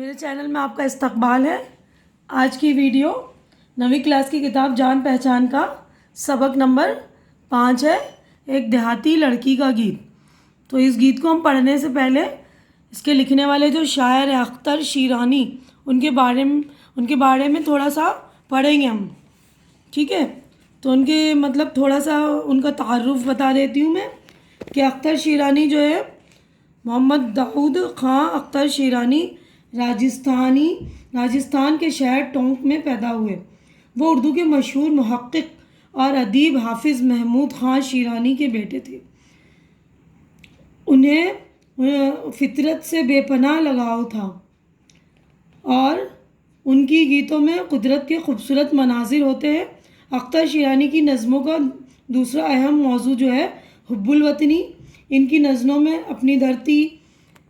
میرے چینل میں آپ کا استقبال ہے۔ آج کی ویڈیو 9ویں کلاس کی کتاب جان پہچان کا سبق نمبر 5 ہے، ایک دیہاتی لڑکی کا گیت۔ تو اس گیت کو ہم پڑھنے سے پہلے اس کے لکھنے والے جو شاعر ہیں اختر شیرانی، ان کے بارے میں تھوڑا سا پڑھیں گے ہم، ٹھیک ہے؟ تو ان کے تھوڑا سا ان کا تعارف بتا دیتی ہوں میں کہ اختر شیرانی جو ہے محمد داؤد خان اختر شیرانی راجستھان کے شہر ٹونک میں پیدا ہوئے۔ وہ اردو کے مشہور محقق اور ادیب حافظ محمود خان شیرانی کے بیٹے تھے۔ انہیں فطرت سے بے پناہ لگاؤ تھا اور ان کی گیتوں میں قدرت کے خوبصورت مناظر ہوتے ہیں۔ اختر شیرانی کی نظموں کا دوسرا اہم موضوع جو ہے حب الوطنی۔ ان کی نظموں میں اپنی دھرتی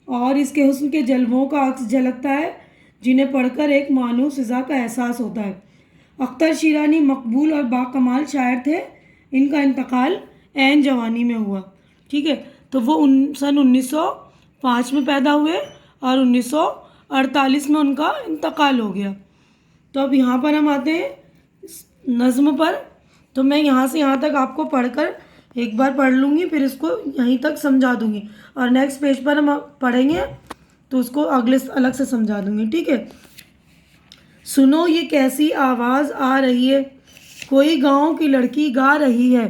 اور اس کے حسن کے جلووں کا عکس جھلکتا ہے، جنہیں پڑھ کر ایک مانوس فضا کا احساس ہوتا ہے۔ اختر شیرانی مقبول اور باکمال شاعر تھے۔ ان کا انتقال عین جوانی میں ہوا، ٹھیک ہے؟ تو وہ سن 1905 میں پیدا ہوئے اور 1948 میں ان کا انتقال ہو گیا۔ تو اب یہاں پر ہم آتے ہیں نظم پر۔ تو میں یہاں سے یہاں تک آپ کو پڑھ کر ایک بار پڑھ لوں گی، پھر اس کو یہیں تک سمجھا دوں گی، اور نیکسٹ پیج پر ہم پڑھیں گے تو اس کو اگلے الگ سے سمجھا دوں گی، ٹھیک ہے؟ سنو یہ کیسی آواز آ رہی ہے، کوئی گاؤں کی لڑکی گا رہی ہے،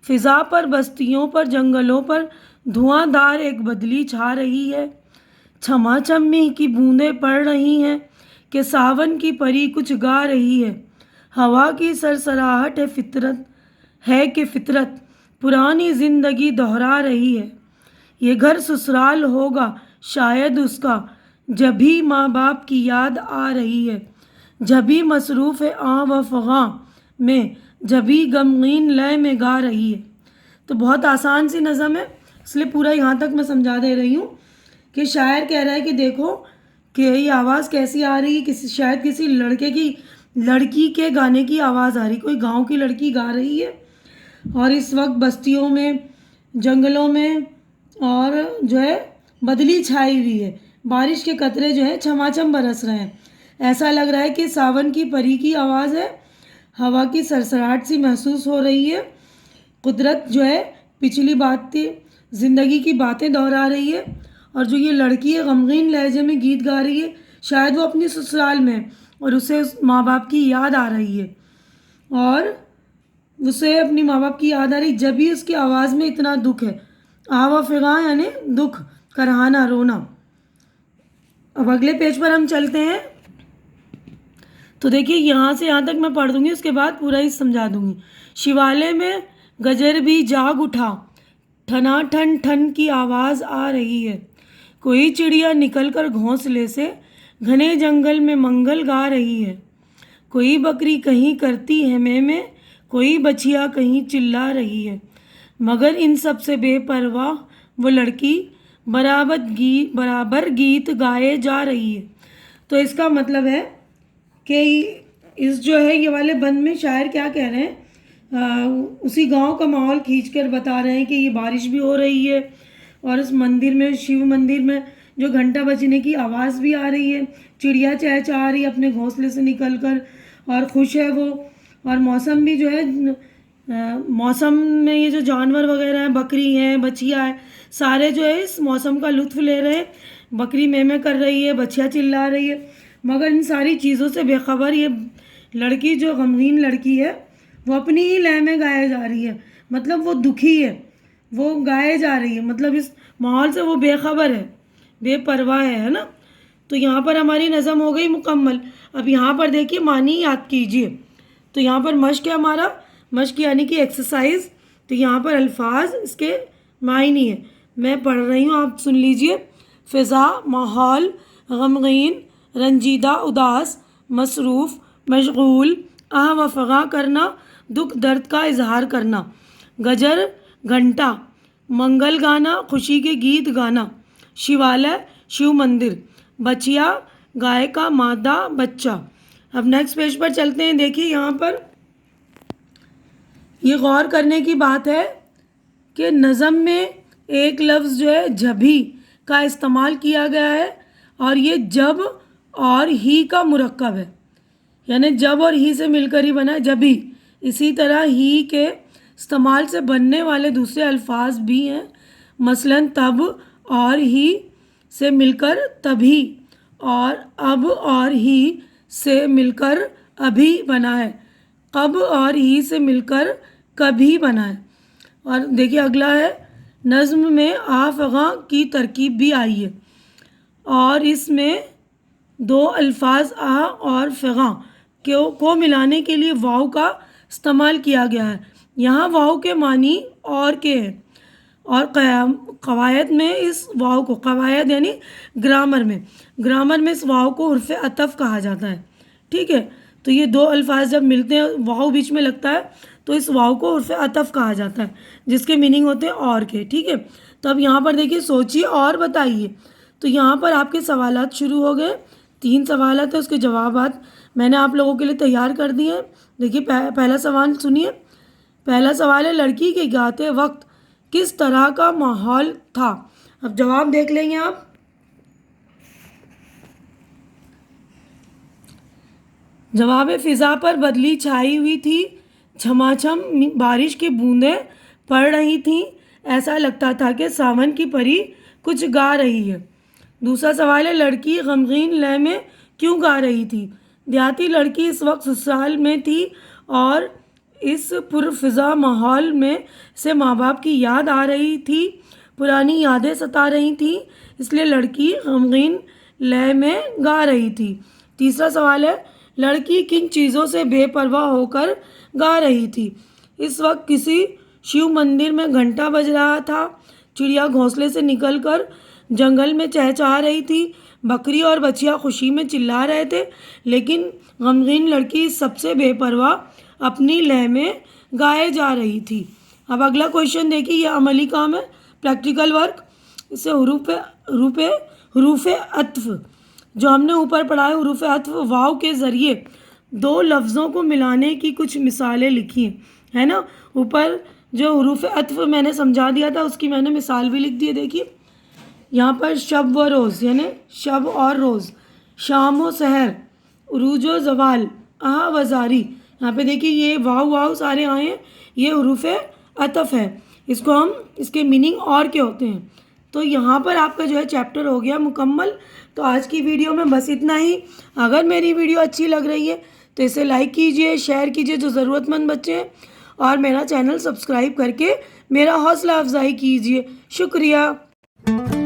فضا پر بستیوں پر جنگلوں پر دھواں دار ایک بدلی چھا رہی ہے، چھما چھم میہ کی بوندیں پڑ رہی ہیں کہ ساون کی پری کچھ گا رہی ہے، ہوا کی سرسراہٹ ہے کہ فطرت پرانی زندگی دہرا رہی ہے، یہ گھر سسرال ہوگا شاید اس کا، جبھی ماں باپ کی یاد آ رہی ہے، جبھی مصروف آن و فغاں میں، جبھی غمگین لے میں گا رہی ہے۔ تو بہت آسان سی نظم ہے، اس لیے پورا یہاں تک میں سمجھا دے رہی ہوں کہ شاعر کہہ رہا ہے کہ دیکھو کہ یہ آواز کیسی آ رہی ہے، شاید کسی لڑکی کے گانے کی آواز آ رہی، کوئی گاؤں کی لڑکی گا رہی ہے، اور اس وقت بستیوں میں جنگلوں میں اور جو ہے بدلی چھائی ہوئی ہے، بارش کے قطرے جو ہے چھما چھم برس رہے ہیں، ایسا لگ رہا ہے کہ ساون کی پری کی آواز ہے، ہوا کی سرسراہٹ سی محسوس ہو رہی ہے، قدرت جو ہے پچھلی باتیں زندگی کی باتیں دہرا رہی ہے، اور جو یہ لڑکی ہے غمگین لہجے میں گیت گا رہی ہے، شاید وہ اپنی سسرال میں اور اسے ماں باپ کی یاد آ رہی ہے، اور اسے اپنی ماں باپ کی یاد آ رہی، جبھی اس کی آواز میں اتنا دکھ ہے، آوا فغاں یعنی دکھ، کرہانا رونا۔ اب اگلے پیج پر ہم چلتے ہیں، تو دیکھیے یہاں سے یہاں تک میں پڑھ دوں گی، اس کے بعد پورا ہی سمجھا دوں گی۔ شیوالے میں گجر بھی جاگ اٹھا، ٹھنا ٹھن ٹھن کی آواز آ رہی ہے، کوئی چڑیا نکل کر گھونسلے سے گھنے جنگل میں منگل گا رہی ہے، کوئی بکری کہیں کرتی ہے میں کوئی بچھیا کہیں چلا رہی ہے، مگر ان سب سے بے پرواہ وہ لڑکی برابر گیت گائے جا رہی ہے۔ تو اس کا مطلب ہے کہ اس جو ہے یہ والے بند میں شاعر کیا کہہ رہے ہیں، اسی گاؤں کا ماحول کھینچ کر بتا رہے ہیں کہ یہ بارش بھی ہو رہی ہے، اور اس مندر میں شیو مندر میں جو گھنٹا بجنے کی آواز بھی آ رہی ہے، چڑیا چہچہا رہی ہے اپنے گھونسلے سے نکل کر، اور خوش ہے وہ، اور موسم بھی جو ہے موسم میں یہ جو جانور وغیرہ ہیں، بکری ہیں، بچھیا ہے، سارے جو ہے اس موسم کا لطف لے رہے ہیں، بکری میں کر رہی ہے، بچھیا چلا رہی ہے، مگر ان ساری چیزوں سے بے خبر یہ لڑکی جو غمگین لڑکی ہے وہ اپنی ہی لے میں گائے جا رہی ہے، مطلب وہ دکھی ہے، وہ گائے جا رہی ہے، مطلب اس ماحول سے وہ بے خبر ہے، بے پرواہ ہے نا۔ تو یہاں پر ہماری نظم ہو گئی مکمل۔ اب یہاں پر دیکھیے معنی یاد کیجیے، تو یہاں پر مشق ہے ہمارا، مشق یعنی کہ ایکسرسائز۔ تو یہاں پر الفاظ اس کے معنی ہیں، میں پڑھ رہی ہوں، آپ سن لیجیے۔ فضا، ماحول، غمگین، رنجیدہ، اداس، مصروف، مشغول، آہ و فغاں کرنا، دکھ درد کا اظہار کرنا، گجر گھنٹا، منگل گانا، خوشی کے گیت گانا، شیوالے شیو مندر، بچیا گائے کا مادہ بچہ۔ اب نیکسٹ پیج پر چلتے ہیں، دیکھیے یہاں پر یہ غور کرنے کی بات ہے کہ نظم میں ایک لفظ جو ہے جبھی کا استعمال کیا گیا ہے، اور یہ جب اور ہی کا مرکب ہے، یعنی جب اور ہی سے مل کر ہی بنا ہے، جبھی۔ اسی طرح ہی کے استعمال سے بننے والے دوسرے الفاظ بھی ہیں، مثلاً تب اور ہی سے مل کر تبھی، اور اب اور ہی سے مل کر ابھی بنا ہے، کب اور ہی سے مل کر کبھی بنا ہے۔ اور دیکھیے اگلا ہے، نظم میں آ فغاں کی ترکیب بھی آئی ہے، اور اس میں دو الفاظ آ اور فغاں کو ملانے کے لیے واو کا استعمال کیا گیا ہے۔ یہاں واو کے معنی اور کے ہیں، اور قواعد میں اس واو کو، قواعد یعنی گرامر میں اس واو کو حرف عطف کہا جاتا ہے، ٹھیک ہے۔ تو یہ دو الفاظ جب ملتے ہیں، واو بیچ میں لگتا ہے، تو اس واو کو حرف عطف کہا جاتا ہے، جس کے میننگ ہوتے ہیں اور کے، ٹھیک ہے۔ تو اب یہاں پر دیکھیے سوچیے اور بتائیے۔ تو یہاں پر آپ کے سوالات شروع ہو گئے، 3 سوالات ہیں، اس کے جوابات میں نے آپ لوگوں کے لیے تیار کر دیے ہیں۔ دیکھیے پہلا سوال سنیے۔ پہلا سوال ہے، لڑکی کے گاتے وقت کس طرح کا ماحول تھا؟ اب جواب دیکھ لیں گے آپ۔ جواب ہے، فضا پر بدلی چھائی ہوئی تھی، چھما چھم بارش کی بوندیں پڑ رہی تھیں، ایسا لگتا تھا کہ ساون کی پری کچھ گا رہی ہے۔ دوسرا سوال ہے، لڑکی غمگین لے میں کیوں گا رہی تھی؟ دیہاتی لڑکی اس وقت سسرال میں تھی اور اس پرفضا ماحول میں سے ماں باپ کی یاد آ رہی تھی، پرانی یادیں ستا رہی تھیں، اس لیے لڑکی غمگین لے میں گا رہی تھی۔ تیسرا سوال ہے، لڑکی کن چیزوں سے بے پرواہ ہو کر گا رہی تھی؟ اس وقت کسی شیو مندر میں گھنٹا بج رہا تھا، چڑیا گھونسلے سے نکل کر جنگل میں چہچہا رہی تھی، بکری اور بچیا خوشی میں چلا رہے تھے، لیکن غمگین لڑکی سب سے بے پرواہ اپنی لے میں گائے جا رہی تھی۔ اب اگلا کویشچن دیکھیے، یہ عملی کام ہے، پریکٹیکل ورک۔ اسے حروف عطف جو ہم نے اوپر پڑھا ہے، حروف عطف واو کے ذریعے دو لفظوں کو ملانے کی کچھ مثالیں لکھی ہیں، ہے نا۔ اوپر جو حروف عطف میں نے سمجھا دیا تھا، اس کی میں نے مثال بھی لکھ دی ہے، دیکھیے یہاں پر شب و روز یعنی شب اور روز، شام و سحر، عروج و زوال، آہ و زاری۔ یہاں پہ دیکھیے یہ واو سارے آئے ہیں، یہ حروف عطف ہے، اس کو ہم اس کے میننگ اور کے ہوتے ہیں۔ تو یہاں پر آپ کا جو ہے چیپٹر ہو گیا مکمل۔ تو آج کی ویڈیو میں بس اتنا ہی۔ اگر میری ویڈیو اچھی لگ رہی ہے تو اسے لائک کیجئے، شیئر کیجئے جو ضرورت مند بچے ہیں، اور میرا چینل سبسکرائب کر کے میرا حوصلہ افزائی کیجئے۔ شکریہ۔